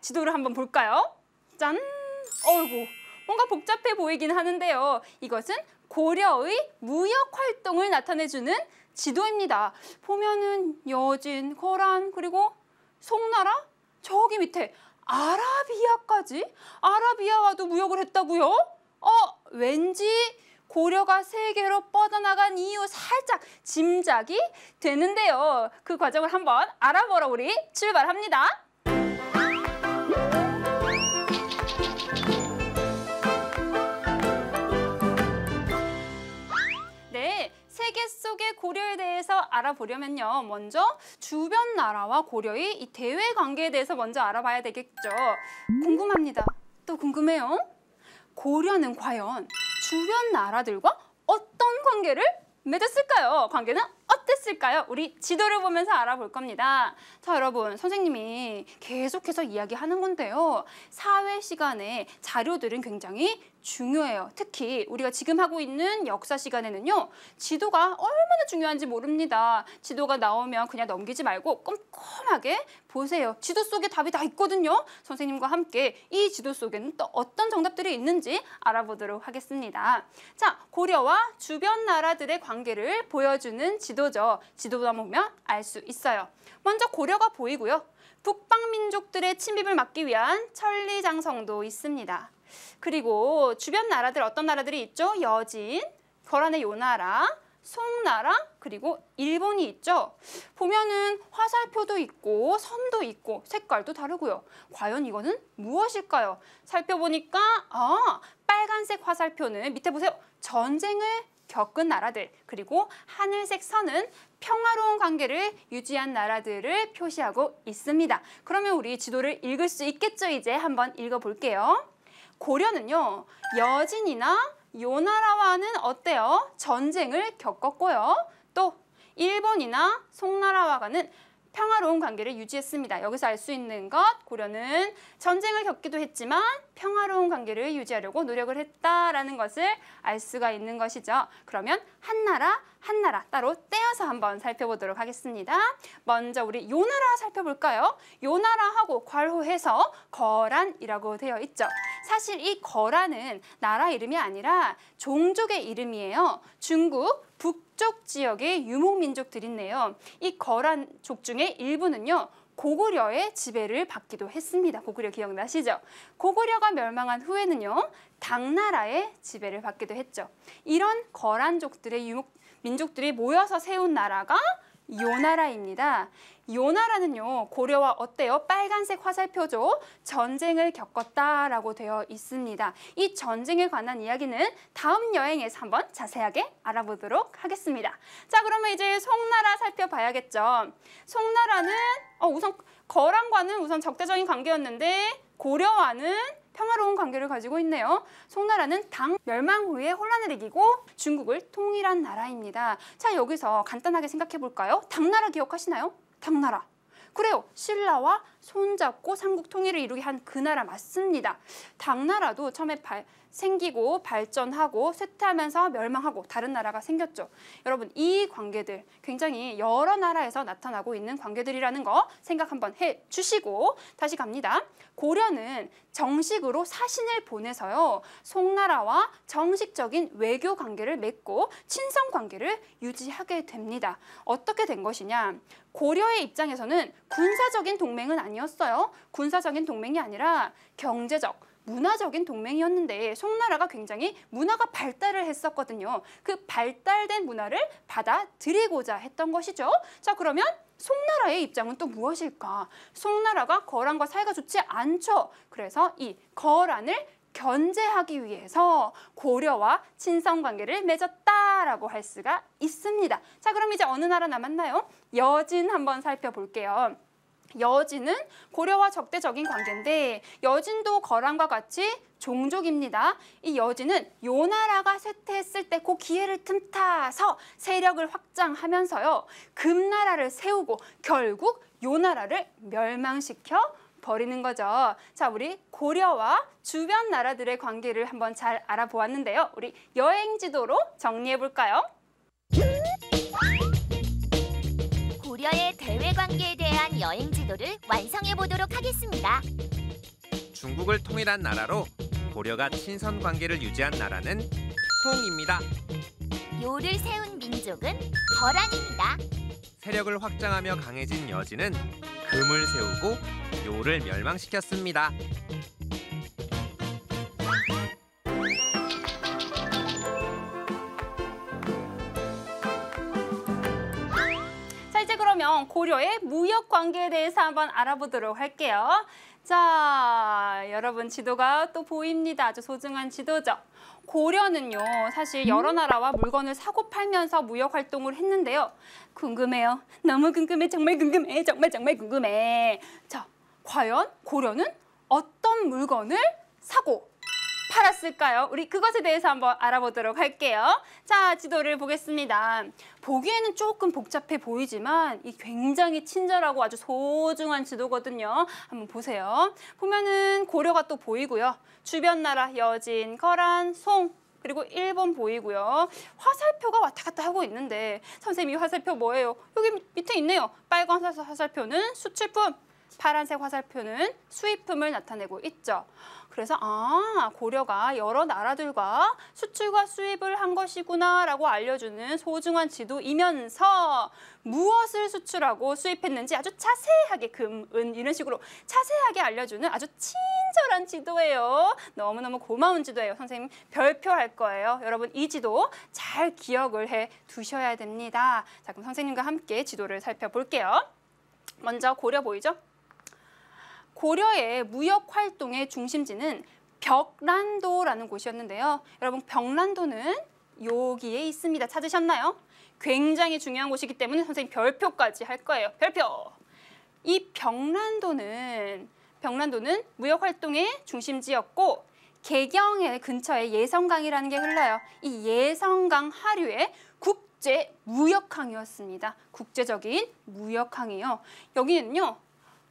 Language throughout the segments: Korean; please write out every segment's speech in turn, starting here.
지도를 한번 볼까요? 짠! 어이구, 뭔가 복잡해 보이긴 하는데요. 이것은 고려의 무역 활동을 나타내주는 지도입니다. 보면은 여진, 거란, 그리고 송나라? 저기 밑에 아라비아까지? 아라비아와도 무역을 했다고요? 왠지 고려가 세계로 뻗어나간 이유 살짝 짐작이 되는데요. 그 과정을 한번 알아보러 우리 출발합니다. 네, 세계 속의 고려에 대해서 알아보려면요. 먼저 주변 나라와 고려의 이 대외 관계에 대해서 먼저 알아봐야 되겠죠. 궁금합니다. 또 궁금해요? 고려는 과연 주변 나라들과 어떤 관계를 맺었을까요? 관계는 어땠을까요? 우리 지도를 보면서 알아볼 겁니다. 자, 여러분, 선생님이 계속해서 이야기하는 건데요. 사회 시간에 자료들은 굉장히 중요해요. 특히 우리가 지금 하고 있는 역사 시간에는요. 지도가 얼마나 중요한지 모릅니다. 지도가 나오면 그냥 넘기지 말고 꼼꼼하게 보세요. 지도 속에 답이 다 있거든요. 선생님과 함께 이 지도 속에는 또 어떤 정답들이 있는지 알아보도록 하겠습니다. 자, 고려와 주변 나라들의 관계를 보여주는 지도죠. 지도만 보면 알 수 있어요. 먼저 고려가 보이고요. 북방 민족들의 침입을 막기 위한 천리장성도 있습니다. 그리고 주변 나라들 어떤 나라들이 있죠? 여진, 거란의 요나라, 송나라, 그리고 일본이 있죠. 보면은 화살표도 있고 섬도 있고 색깔도 다르고요. 과연 이거는 무엇일까요? 살펴보니까 빨간색 화살표는 밑에 보세요. 전쟁을 겪은 나라들, 그리고 하늘색 선은 평화로운 관계를 유지한 나라들을 표시하고 있습니다. 그러면 우리 지도를 읽을 수 있겠죠? 이제 한번 읽어볼게요. 고려는요, 여진이나 요나라와는 어때요? 전쟁을 겪었고요. 또 일본이나 송나라와는 평화로운 관계를 유지했습니다. 여기서 알 수 있는 것, 고려는 전쟁을 겪기도 했지만 평화로운 관계를 유지하려고 노력을 했다라는 것을 알 수가 있는 것이죠. 그러면 한 나라 따로 떼어서 한번 살펴보도록 하겠습니다. 먼저 우리 요나라 살펴볼까요? 요나라하고 괄호해서 거란이라고 되어 있죠. 사실 이 거란은 나라 이름이 아니라 종족의 이름이에요. 중국 북쪽 지역의 유목민족들인데요. 이 거란족 중에 일부는요. 고구려의 지배를 받기도 했습니다. 고구려 기억나시죠? 고구려가 멸망한 후에는요. 당나라의 지배를 받기도 했죠. 이런 거란족들의 유목민족들이 모여서 세운 나라가 요나라입니다. 요나라는요, 고려와 어때요? 빨간색 화살표죠? 전쟁을 겪었다라고 되어 있습니다. 이 전쟁에 관한 이야기는 다음 여행에서 한번 자세하게 알아보도록 하겠습니다. 자, 그러면 이제 송나라 살펴봐야겠죠. 송나라는 우선 거란과는 우선 적대적인 관계였는데 고려와는 평화로운 관계를 가지고 있네요. 송나라는 당 멸망 후에 혼란을 이기고 중국을 통일한 나라입니다. 자, 여기서 간단하게 생각해 볼까요? 당나라 기억하시나요? 당나라. 그래요. 신라와 손잡고 삼국 통일을 이루게 한 그 나라 맞습니다. 당나라도 처음에 생기고 발전하고 쇠퇴하면서 멸망하고 다른 나라가 생겼죠. 여러분, 이 관계들 굉장히 여러 나라에서 나타나고 있는 관계들이라는 거 생각 한번 해주시고 다시 갑니다. 고려는 정식으로 사신을 보내서요. 송나라와 정식적인 외교 관계를 맺고 친선 관계를 유지하게 됩니다. 어떻게 된 것이냐? 고려의 입장에서는 군사적인 동맹은 아니었어요. 군사적인 동맹이 아니라 경제적, 문화적인 동맹이었는데 송나라가 굉장히 문화가 발달을 했었거든요. 그 발달된 문화를 받아들이고자 했던 것이죠. 자, 그러면 송나라의 입장은 또 무엇일까? 송나라가 거란과 사이가 좋지 않죠. 그래서 이 거란을 견제하기 위해서 고려와 친선 관계를 맺었다라고 할 수가 있습니다. 자, 그럼 이제 어느 나라 남았나요? 여진 한번 살펴볼게요. 여진은 고려와 적대적인 관계인데 여진도 거란과 같이 종족입니다. 이 여진은 요나라가 쇠퇴했을 때 그 기회를 틈타서 세력을 확장하면서요. 금나라를 세우고 결국 요나라를 멸망시켜 버리는 거죠. 자, 우리 고려와 주변 나라들의 관계를 한번 잘 알아보았는데요. 우리 여행 지도로 정리해 볼까요? 고려의 대외 관계에 대한 여행 지도를 완성해 보도록 하겠습니다. 중국을 통일한 나라로 고려가 친선 관계를 유지한 나라는 송입니다. 요를 세운 민족은 거란입니다. 세력을 확장하며 강해진 여진은 금을 세우고 요를 멸망시켰습니다. 자, 이제 그러면 고려의 무역 관계에 대해서 한번 알아보도록 할게요. 자, 여러분 지도가 또 보입니다. 아주 소중한 지도죠. 고려는요, 사실 여러 나라와 물건을 사고 팔면서 무역 활동을 했는데요. 궁금해요. 너무 궁금해. 정말 궁금해. 정말 궁금해. 자, 과연 고려는 어떤 물건을 사고 팔았을까요? 우리 그것에 대해서 한번 알아보도록 할게요. 자, 지도를 보겠습니다. 보기에는 조금 복잡해 보이지만 이 굉장히 친절하고 아주 소중한 지도거든요. 한번 보세요. 보면은 고려가 또 보이고요. 주변 나라 여진, 거란, 송, 그리고 일본 보이고요. 화살표가 왔다 갔다 하고 있는데 선생님 이 화살표 뭐예요? 여기 밑에 있네요. 빨간색 화살표는 수출품, 파란색 화살표는 수입품을 나타내고 있죠. 그래서 고려가 여러 나라들과 수출과 수입을 한 것이구나라고 알려주는 소중한 지도이면서 무엇을 수출하고 수입했는지 아주 자세하게 금, 은 이런 식으로 자세하게 알려주는 아주 친절한 지도예요. 너무너무 고마운 지도예요. 선생님 별표 할 거예요. 여러분 이 지도 잘 기억을 해 두셔야 됩니다. 자, 그럼 선생님과 함께 지도를 살펴볼게요. 먼저 고려 보이죠? 고려의 무역 활동의 중심지는 벽란도라는 곳이었는데요. 여러분 벽란도는 여기에 있습니다. 찾으셨나요? 굉장히 중요한 곳이기 때문에 선생님 별표까지 할 거예요. 별표! 이 벽란도는 무역 활동의 중심지였고 개경의 근처에 예성강이라는 게 흘러요. 이 예성강 하류의 국제 무역항이었습니다. 국제적인 무역항이요. 여기는요.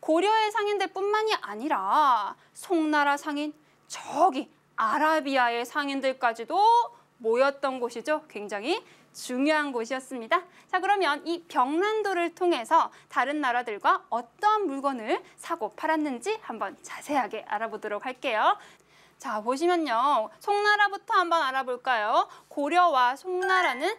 고려의 상인들 뿐만이 아니라 송나라 상인, 저기 아라비아의 상인들까지도 모였던 곳이죠. 굉장히 중요한 곳이었습니다. 자, 그러면 이 벽란도를 통해서 다른 나라들과 어떤 물건을 사고 팔았는지 한번 자세하게 알아보도록 할게요. 자, 보시면요. 송나라부터 한번 알아볼까요? 고려와 송나라는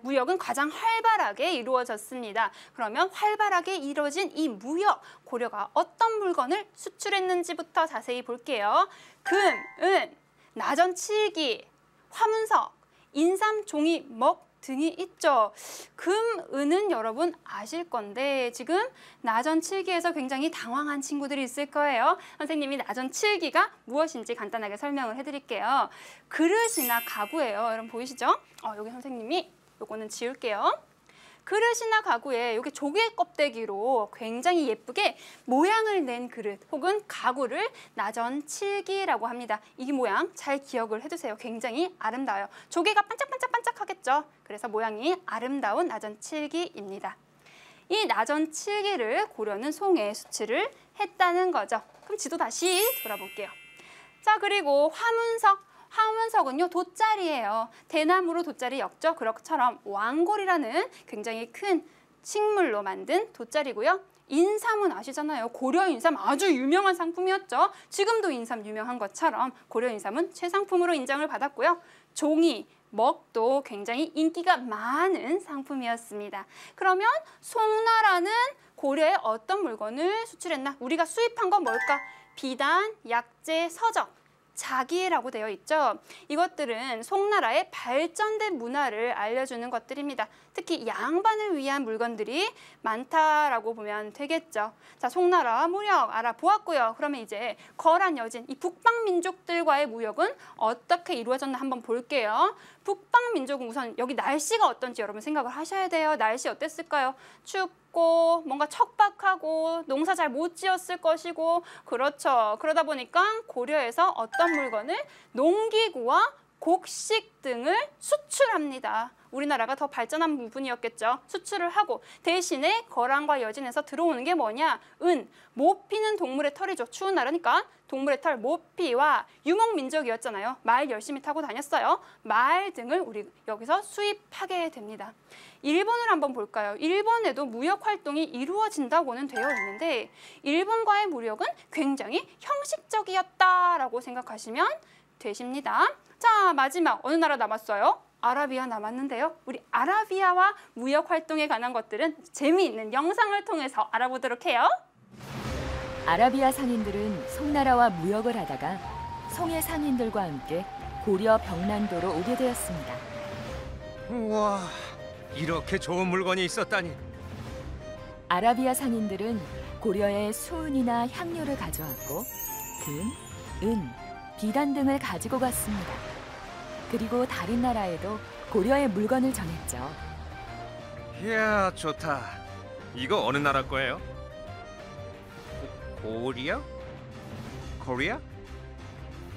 무역은 가장 활발하게 이루어졌습니다. 그러면 활발하게 이루어진 이 무역, 고려가 어떤 물건을 수출했는지부터 자세히 볼게요. 금, 은, 나전 칠기, 화문석, 인삼, 종이, 먹 등이 있죠. 금, 은은 여러분 아실 건데 지금 나전 칠기에서 굉장히 당황한 친구들이 있을 거예요. 선생님이 나전 칠기가 무엇인지 간단하게 설명을 해드릴게요. 그릇이나 가구예요. 여러분 보이시죠? 여기 선생님이 요거는 지울게요. 그릇이나 가구에 여기 조개 껍데기로 굉장히 예쁘게 모양을 낸 그릇 혹은 가구를 나전 칠기라고 합니다. 이 모양 잘 기억을 해두세요. 굉장히 아름다워요. 조개가 반짝반짝반짝하겠죠. 그래서 모양이 아름다운 나전 칠기입니다. 이 나전 칠기를 고려는 송에 수출을 했다는 거죠. 그럼 지도 다시 돌아볼게요. 자, 그리고 화문석은요 돗자리예요. 대나무로 돗자리 엮죠. 그것처럼 왕골이라는 굉장히 큰 식물로 만든 돗자리고요. 인삼은 아시잖아요. 고려 인삼 아주 유명한 상품이었죠. 지금도 인삼 유명한 것처럼 고려 인삼은 최상품으로 인정을 받았고요. 종이, 먹도 굉장히 인기가 많은 상품이었습니다. 그러면 송나라는 고려에 어떤 물건을 수출했나? 우리가 수입한 건 뭘까? 비단, 약재, 서적, 자기라고 되어 있죠. 이것들은 송나라의 발전된 문화를 알려주는 것들입니다. 특히 양반을 위한 물건들이 많다라고 보면 되겠죠. 자, 송나라 무역 알아보았고요. 그러면 이제 거란 여진, 이 북방 민족들과의 무역은 어떻게 이루어졌나 한번 볼게요. 북방 민족은 우선 여기 날씨가 어떤지 여러분 생각을 하셔야 돼요. 날씨 어땠을까요? 춥고 뭔가 척박하고 농사 잘 못 지었을 것이고 그렇죠. 그러다 보니까 고려에서 어떤 물건을 농기구와 곡식 등을 수출합니다. 우리나라가 더 발전한 부분이었겠죠. 수출을 하고 대신에 거란과 여진에서 들어오는 게 뭐냐? 은, 모피는 동물의 털이죠. 추운 나라니까 동물의 털, 모피와 유목민족이었잖아요. 말 열심히 타고 다녔어요. 말 등을 우리 여기서 수입하게 됩니다. 일본을 한번 볼까요? 일본에도 무역 활동이 이루어진다고는 되어 있는데 일본과의 무역은 굉장히 형식적이었다라고 생각하시면 되십니다. 자, 마지막 어느 나라 남았어요? 아라비아 남았는데요. 우리 아라비아와 무역 활동에 관한 것들은 재미있는 영상을 통해서 알아보도록 해요. 아라비아 상인들은 송나라와 무역을 하다가 송의 상인들과 함께 고려 병란도로 오게 되었습니다. 우와, 이렇게 좋은 물건이 있었다니. 아라비아 상인들은 고려에 수은이나 향료를 가져왔고 금, 은, 비단 등을 가지고 갔습니다. 그리고 다른 나라에도 고려의 물건을 전했죠. 이야, 좋다. 이거 어느 나라 거예요? 코리아? 코리아?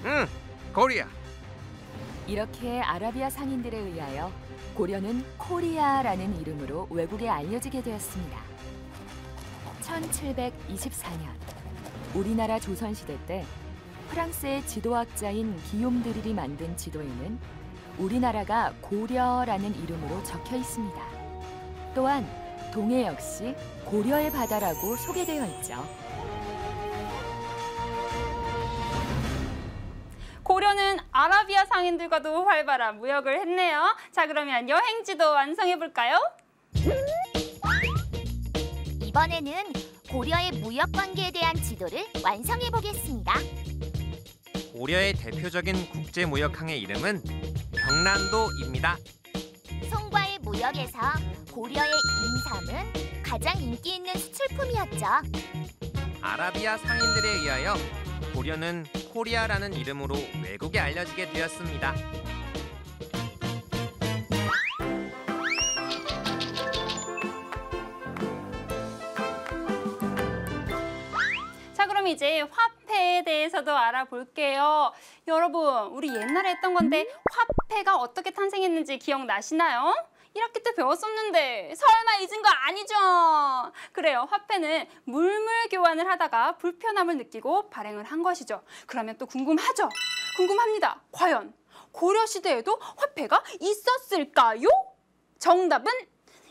응, 코리아. 이렇게 아라비아 상인들에 의하여 고려는 코리아라는 이름으로 외국에 알려지게 되었습니다. 1724년 우리나라 조선시대 때 프랑스의 지도학자인 기욤 드릴이 만든 지도에는 우리나라가 고려라는 이름으로 적혀 있습니다. 또한 동해 역시 고려의 바다라고 소개되어 있죠. 고려는 아라비아 상인들과도 활발한 무역을 했네요. 자, 그러면 여행지도 완성해 볼까요? 이번에는 고려의 무역 관계에 대한 지도를 완성해 보겠습니다. 고려의 대표적인 국제 무역항의 이름은 병란도입니다. 송과의 무역에서 고려의 인삼은 가장 인기 있는 수출품이었죠. 아라비아 상인들에 의하여 고려는 코리아라는 이름으로 외국에 알려지게 되었습니다. 자, 그럼 이제 화폐에 대해서도 알아볼게요. 여러분, 우리 옛날에 했던 건데 화폐가 어떻게 탄생했는지 기억나시나요? 1학기 때 배웠었는데 설마 잊은 거 아니죠? 그래요, 화폐는 물물 교환을 하다가 불편함을 느끼고 발행을 한 것이죠. 그러면 또 궁금하죠? 궁금합니다. 과연 고려시대에도 화폐가 있었을까요? 정답은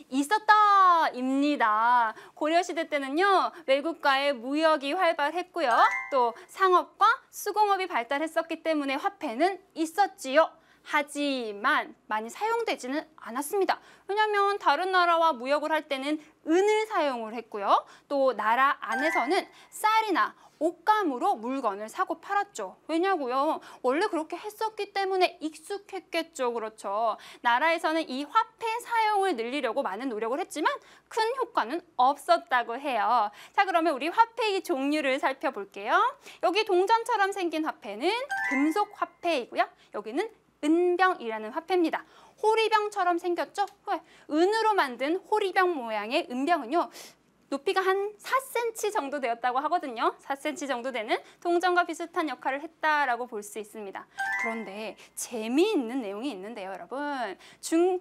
있었다입니다. 고려시대 때는요, 외국과의 무역이 활발했고요. 또 상업과 수공업이 발달했었기 때문에 화폐는 있었지요. 하지만 많이 사용되지는 않았습니다. 왜냐하면 다른 나라와 무역을 할 때는 은을 사용을 했고요. 또 나라 안에서는 쌀이나 옷감으로 물건을 사고 팔았죠. 왜냐고요? 원래 그렇게 했었기 때문에 익숙했겠죠. 그렇죠. 나라에서는 이 화폐 사용을 늘리려고 많은 노력을 했지만 큰 효과는 없었다고 해요. 자, 그러면 우리 화폐의 종류를 살펴볼게요. 여기 동전처럼 생긴 화폐는 금속 화폐이고요. 여기는 은병이라는 화폐입니다. 호리병처럼 생겼죠? 은으로 만든 호리병 모양의 은병은요, 높이가 한 4cm 정도 되었다고 하거든요. 4cm 정도 되는 동전과 비슷한 역할을 했다라고 볼 수 있습니다. 그런데 재미있는 내용이 있는데요, 여러분.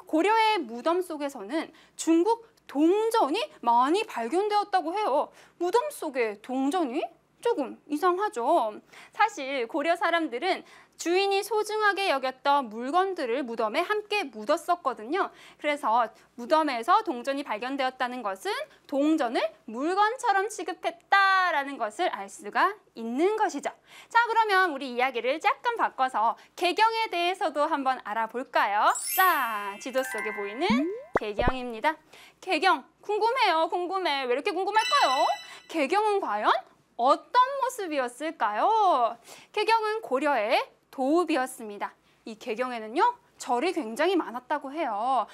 고려의 무덤 속에서는 중국 동전이 많이 발견되었다고 해요. 무덤 속에 동전이? 조금 이상하죠. 사실 고려 사람들은 주인이 소중하게 여겼던 물건들을 무덤에 함께 묻었었거든요. 그래서 무덤에서 동전이 발견되었다는 것은 동전을 물건처럼 취급했다라는 것을 알 수가 있는 것이죠. 자, 그러면 우리 이야기를 약간 바꿔서 개경에 대해서도 한번 알아볼까요? 자, 지도 속에 보이는 개경입니다. 개경, 궁금해요, 궁금해. 왜 이렇게 궁금할까요? 개경은 과연 어떤 모습이었을까요? 개경은 고려의 도읍이었습니다. 이 개경에는요, 절이 굉장히 많았다고 해요.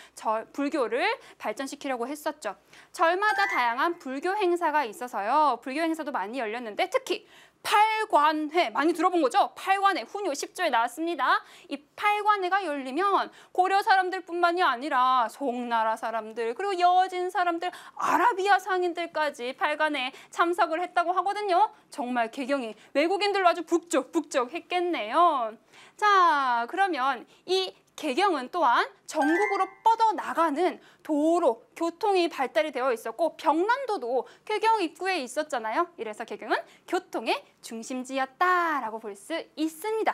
불교를 발전시키려고 했었죠. 절마다 다양한 불교 행사가 있어서요. 불교 행사도 많이 열렸는데 특히 팔관회 많이 들어본 거죠? 팔관회 훈요 10조에 나왔습니다. 이 팔관회가 열리면 고려 사람들뿐만이 아니라 송나라 사람들 그리고 여진 사람들 아라비아 상인들까지 팔관회에 참석을 했다고 하거든요. 정말 개경이 외국인들로 아주 북적북적했겠네요. 자, 그러면 이 개경은 또한 전국으로 뻗어나가는 도로, 교통이 발달이 되어 있었고 병란도도 개경 입구에 있었잖아요. 이래서 개경은 교통의 중심지였다라고 볼 수 있습니다.